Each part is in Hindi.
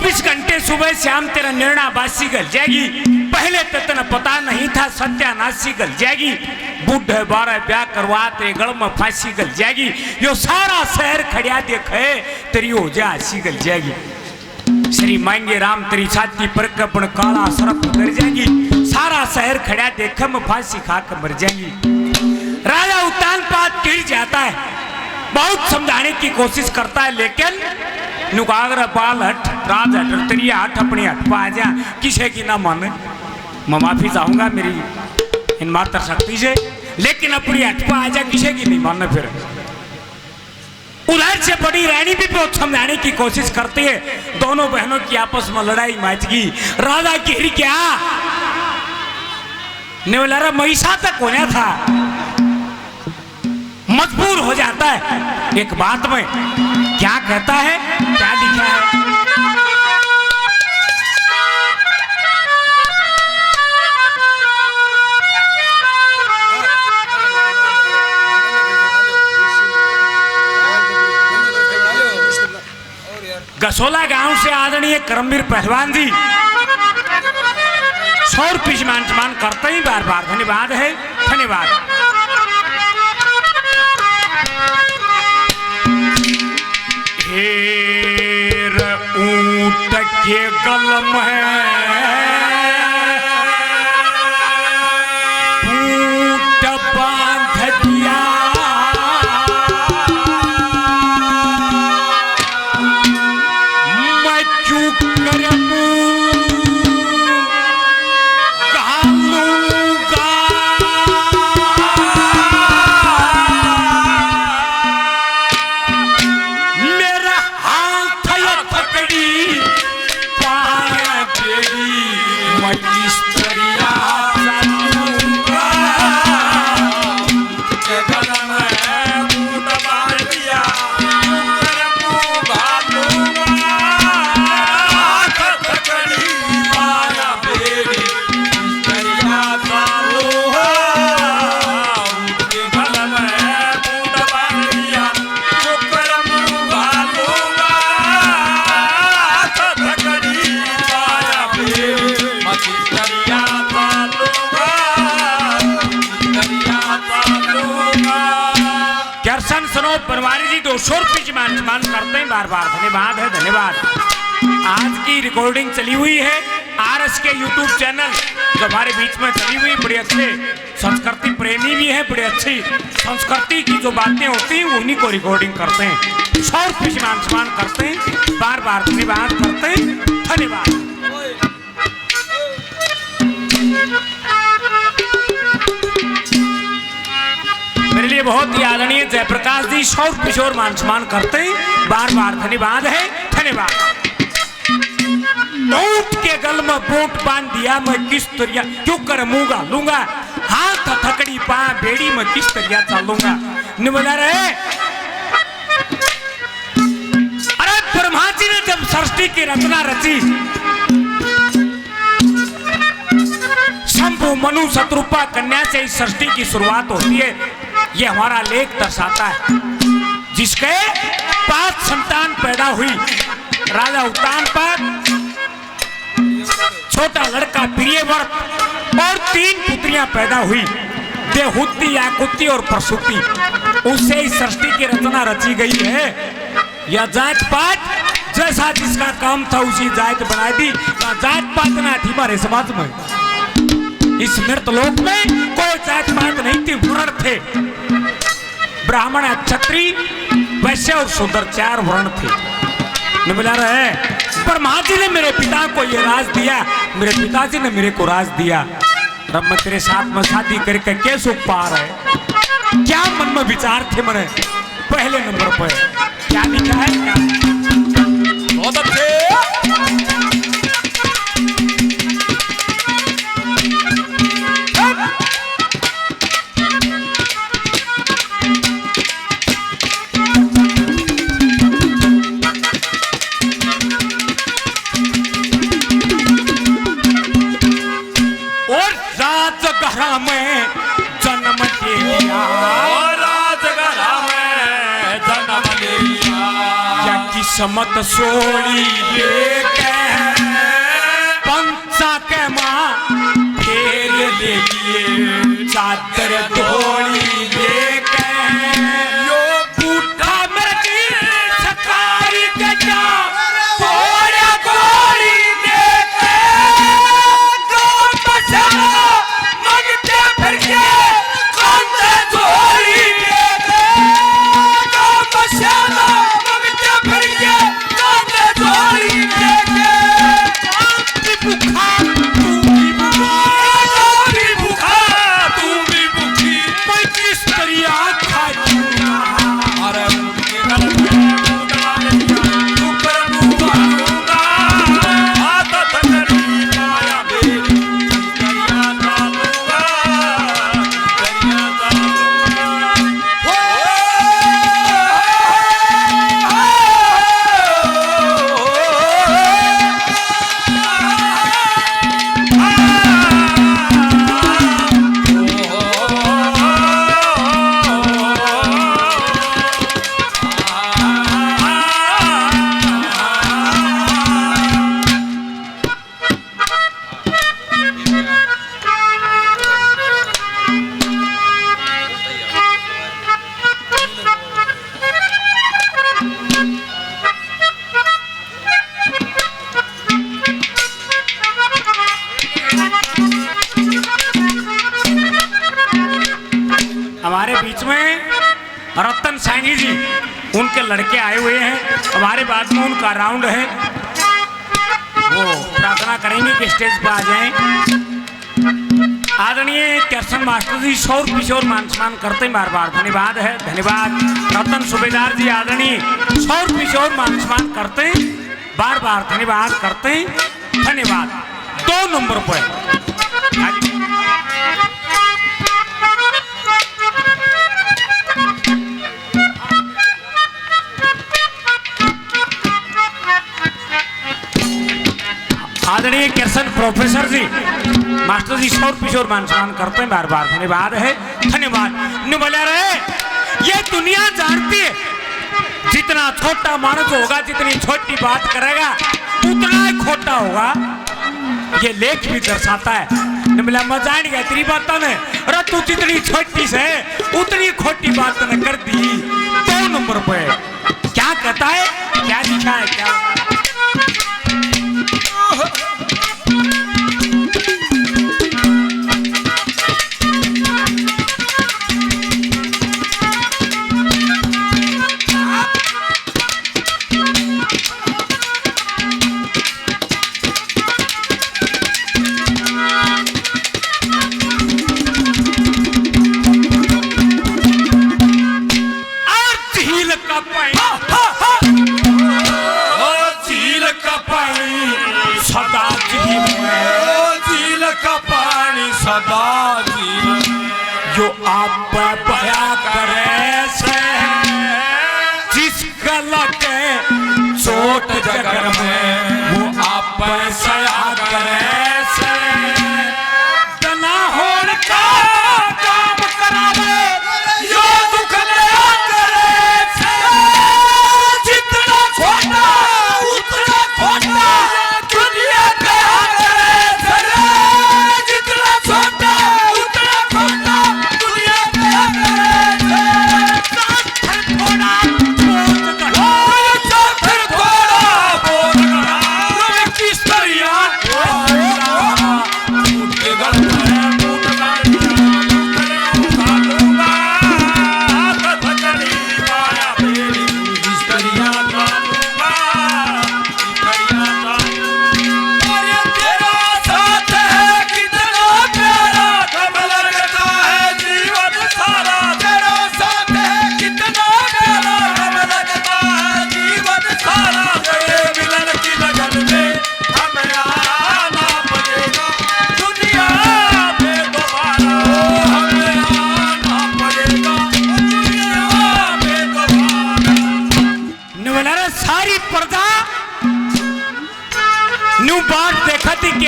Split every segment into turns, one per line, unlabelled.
24 घंटे सुबह शाम तेरा निर्णय बासी गल जाएगी। पहले तो तेना पता नहीं था सत्यानाशी गल जाएगी। बूढ़े बारह ब्याह करवाते गल में फांसी गल जाएगी। यो सारा शहर खड़िया देखे तेरी हो जा हसी गल जाएगी। श्री मांगे राम तेरी छाती पर कपड़ काला सरफ कर जाएगी। सारा शहर खड़ा देखे में फांसी खा कर मर जाएगी। राजा उत्तान पात गिर जाता है, बहुत समझाने की कोशिश करता है, लेकिन नुकागर बाल हट राज हट तेरी हट अपनी हट पा जा किसी की ना माने। मैं माफी चाहूंगा मेरी इन मात्र शक्ति से, लेकिन अपनी हट पा जा किसी की नहीं माने। फिर उधर से बड़ी रानी भी बहुत समझाने की कोशिश करती है। दोनों बहनों की आपस में लड़ाई मचगी। राजा गिर क्या नेवलारा महिषा तक होना था, मजबूर हो जाता है एक बात में। क्या कहता है, क्या लिखा है? गसोला गांव से आदरणीय करमवीर पहलवान जी 100 रुपये सम्मान करते ही बार बार धन्यवाद है, धन्यवाद। हेर ऊंट के गलम है ऊंट बांध दिया बनवारी जी 200 रुपये सम्मान करते हैं बार बार धन्यवाद है, धन्यवाद। आज की रिकॉर्डिंग चली हुई है आरएस के यूट्यूब चैनल जो हमारे बीच में चली हुई। बड़े अच्छे संस्कृति प्रेमी भी है, बड़े अच्छी संस्कृति की जो बातें होती हैं उन्हीं को रिकॉर्डिंग करते हैं। 100 रुपये सम्मान करते हैं बार बार धन्यवाद करते हैं, धन्यवाद। मेरे लिए बहुत ही आदरणीय जयप्रकाश जी 100 रुपये सम्मान करते हैं बार बार धन्यवाद है, धन्यवाद। ऊंट के गल में बोट बांध दिया मैं किस तरिया क्यों कर मुंगा लूंगा हाथ थकड़ी पा बेड़ी में किस तरिया चलूंगा। निबला रहे अरे ब्रह्मा जी ने जब सृष्टि की रचना रची शंभु मनु शत्रुपा कन्या से इस सृष्टि की शुरुआत होती है। ये हमारा लेख दर्शाता है जिसके 5 संतान पैदा हुई। राजा उत्तान पर छोटा लड़का प्रियव्रत और 3 पुत्रियां पैदा हुई, देवहूति, आकुति और प्रसूति। उससे इस सृष्टि की रचना रची गई है। यह जात पात जैसा जिसका काम था उसी जात बना दी। जात पात ना थी हमारे समाज में, इस मृत लोक में कोई जात पात नहीं थी, वर्ण थे। ब्राह्मण, क्षत्रिय, वैश्य और शूद्र 4 वर्ण थे। निबला रहे ब्रह्मा जी ने मेरे पिता को ये राज दिया, मेरे पिताजी ने मेरे को राज दिया। रब मैं तेरे साथ में शादी करके क्या सुख पा रहा है? क्या मन में विचार थे मेरे पहले नंबर पर? क्या लिखा है? क्या बहुत अच्छे में जन्म ले लिया, राजगढ़ में जन्म ले लिया। क्या किस्मत सोड़ी लेके अरे धोली लेके यो बूढ़ा मर्जी सकारी के जा गोरा गोली लेके गो बचा मगते फिर के कांते धोली लेके गो बचा मगते फिर के कांते धोली लेके बुखार हमारे बीच में रतन सांगी जी उनके लड़के आए हुए हैं। हमारे बाद में उनका राउंड है, वो प्रार्थना करेंगे कि स्टेज पर आ जाएं। आदरणीय कृष्ण मास्टर जी शौर किशोर मान सम्मान करते हैं, बार बार धन्यवाद है, धन्यवाद। रतन सूबेदार जी आदरणीय शौर किशोर मान सम्मान करते हैं, बार बार धन्यवाद करते हैं, धन्यवाद। 2 नंबर पर आदरणीय कृष्ण प्रोफेसर जी मास्टर जी शौर किशोर मान सम्मान करते हैं, बार बार धन्यवाद है, धन्यवाद। न बोला रहे ये दुनिया जानती है जितना छोटा मानस होगा, जितनी छोटी बात करेगा उतना ही खोटा होगा, ये लेख भी दर्शाता है। न बोला मजा नहीं गया तेरी बात ने, अरे तू जितनी छोटी से उतनी खोटी बात ने कर दी। 2 नंबर पे क्या कहता है, क्या लिखा है, क्या जो आप बया करे से जिस गलत चोट जगर में वो आप सया करे से तना होने का काम करावे यो दुख लया करे से जितना छोटा उतना खोटा दुनिया पे करे से जितना छोटा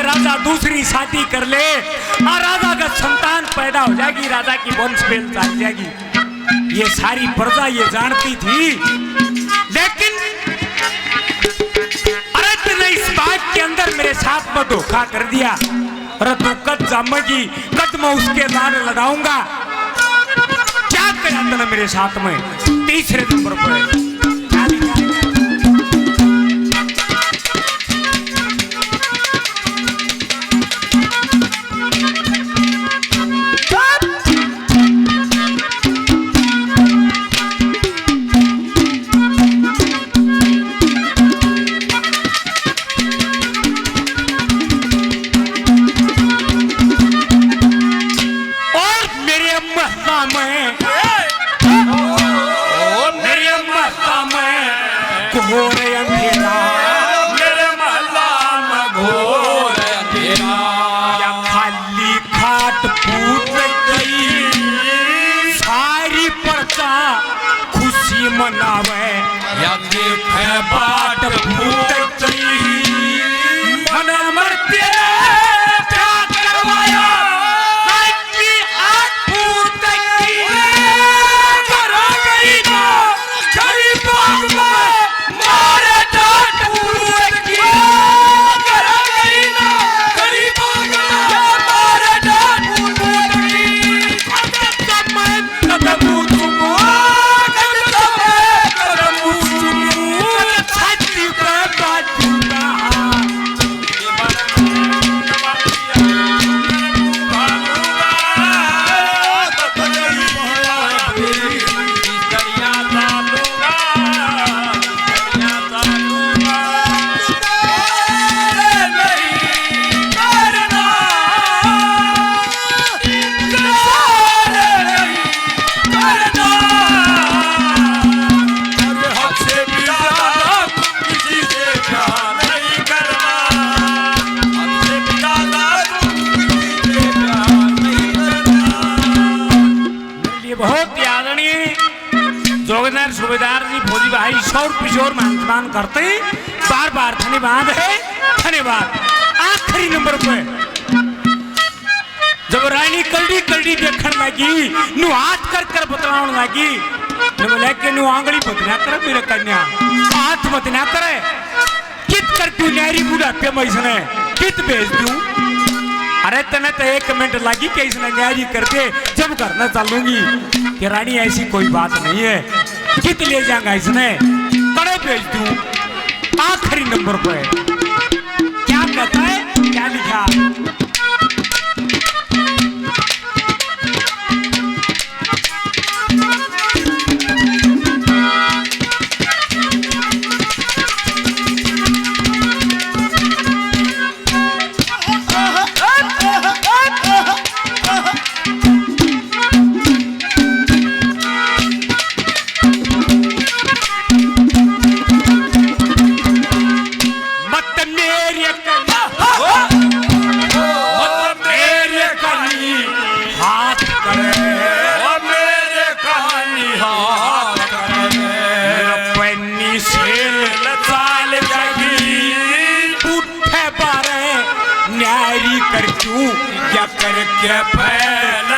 राजा दूसरी शादी कर ले और राजा का संतान पैदा हो जाएगी, राजा की वंश बेल चल जाएगी। ये सारी प्रजा ये जानती थी, लेकिन अरे तूने इस बात के अंदर मेरे साथ में धोखा कर दिया। अरे तू कद जमेगी, कद मैं उसके लाड़ लड़ाऊंगा, रत्न मेरे साथ में तीसरे नंबर पर क्या लिखा है? घोर अंधेरा
मेरे महला में घोर अंधेरा
या खाली खाट फूट गई सारी प्रजा खुशी मनावे
या देखे बाट फूट गई मन मरते त्याग करवाया की आग फूट गई कर गई ना गई बाग में मारे डांट फूट गई कर गई ना गई बाग में मारे डांट फूट गई समय कदम तुम
छाती पे बाजूगा जोगदार सूबेदार जी फौजी भाई शौर किशोर मान करते बार बार धन्यवाद है धन्यवाद। आखिरी नंबर पे जब रानी कलडी कलडी देखने लगी नु हाथ कर कर बतलाने लगी ने बोले कि नु आंगली बतना करे मेरे कन्या हाथ बतना करे कित कर तू नारी बुढ़ापे में इसने कित भेज दूं अरे तने तो 1 मिनट लगी कि इसने न्यारी करके जब करना चलूंगी कि रानी ऐसी कोई बात नहीं है कित ले जाएगा इसने कड़े भेज दूं। आखिरी नंबर पर क्या कहता है क्या लिखा
क्या कर के पहल